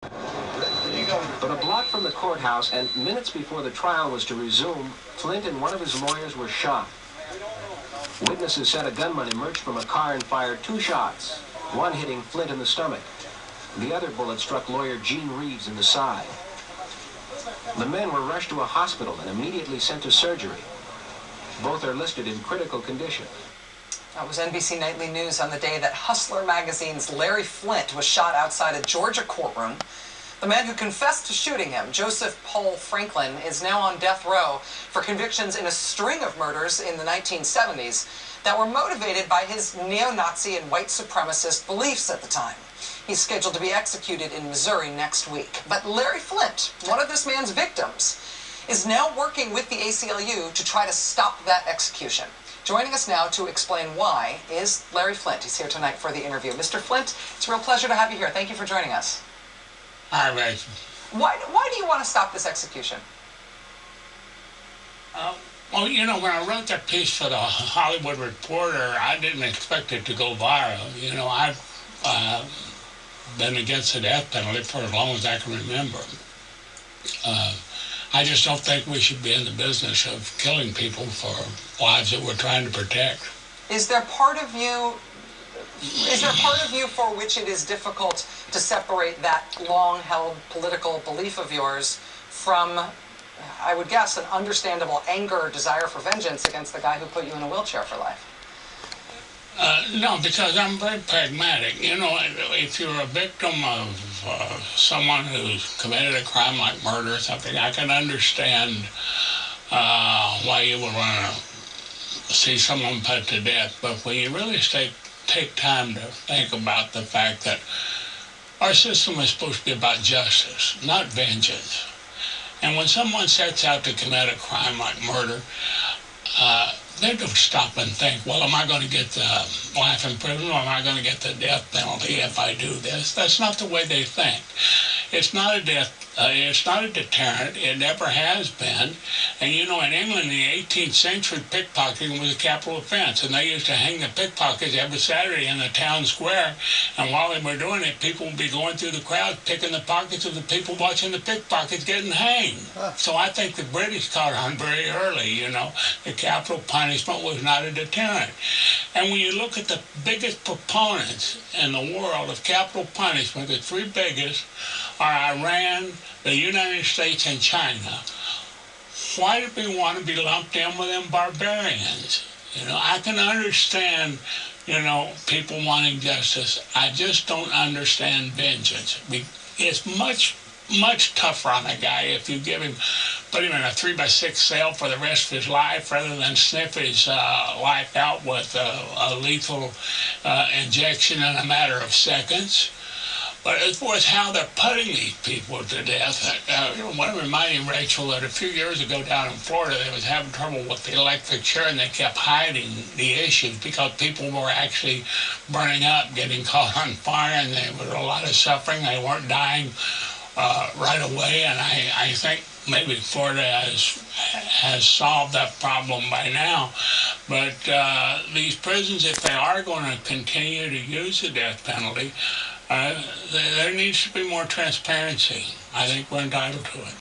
But a block from the courthouse and minutes before the trial was to resume, Flynt and one of his lawyers were shot. Witnesses said a gunman emerged from a car and fired 2 shots, one hitting Flynt in the stomach. The other bullet struck lawyer Gene Reeves in the side. The men were rushed to a hospital and immediately sent to surgery. Both are listed in critical condition. That was NBC Nightly News on the day that Hustler magazine's Larry Flynt was shot outside a Georgia courtroom. The man who confessed to shooting him, Joseph Paul Franklin, is now on death row for convictions in a string of murders in the 1970s that were motivated by his neo-Nazi and white supremacist beliefs at the time. He's scheduled to be executed in Missouri next week. But Larry Flynt, one of this man's victims, is now working with the ACLU to try to stop that execution. Joining us now to explain why is Larry Flynt. He's here tonight for the interview. Mr. Flynt, it's a real pleasure to have you here. Thank you for joining us. Hi, Rachel. Why do you want to stop this execution? Well, you know, when I wrote that piece for the Hollywood Reporter, I didn't expect it to go viral. You know, I've been against the death penalty for as long as I can remember. I just don't think we should be in the business of killing people for lives that we're trying to protect. Is there part of you for which it is difficult to separate that long-held political belief of yours from, I would guess, an understandable anger or desire for vengeance against the guy who put you in a wheelchair for life? No, because I'm very pragmatic. You know, if you're a victim of someone who's committed a crime like murder or something, I can understand why you would want to see someone put to death. But when you really take time to think about the fact that our system is supposed to be about justice, not vengeance. And when someone sets out to commit a crime like murder, they don't stop and think, well, am I going to get the life in prison or am I going to get the death penalty if I do this? That's not the way they think. It's not a it's not a deterrent. It never has been. And you know, in England in the 18th century, pickpocketing was a capital offense, and they used to hang the pickpockets every Saturday in the town square. And while they were doing it, people would be going through the crowd picking the pockets of the people watching the pickpockets getting hanged. So I think the British caught on very early. You know, the capital punishment was not a deterrent. And when you look at the biggest proponents in the world of capital punishment, the 3 biggest are Iran, the United States, and China. Why do we want to be lumped in with them barbarians? You know, I can understand, you know, people wanting justice. I just don't understand vengeance. It's much tougher on a guy if you put him in a 3x6 cell for the rest of his life rather than sniff his life out with a lethal injection in a matter of seconds. But as far as how they're putting these people to death, I want to remind you, Rachel, that a few years ago down in Florida, they was having trouble with the electric chair, and they kept hiding the issues because people were actually burning up, getting caught on fire, and there was a lot of suffering. They weren't dying right away, and I think maybe Florida has solved that problem by now. But these prisons, if they are going to continue to use the death penalty, there needs to be more transparency. I think we're entitled to it.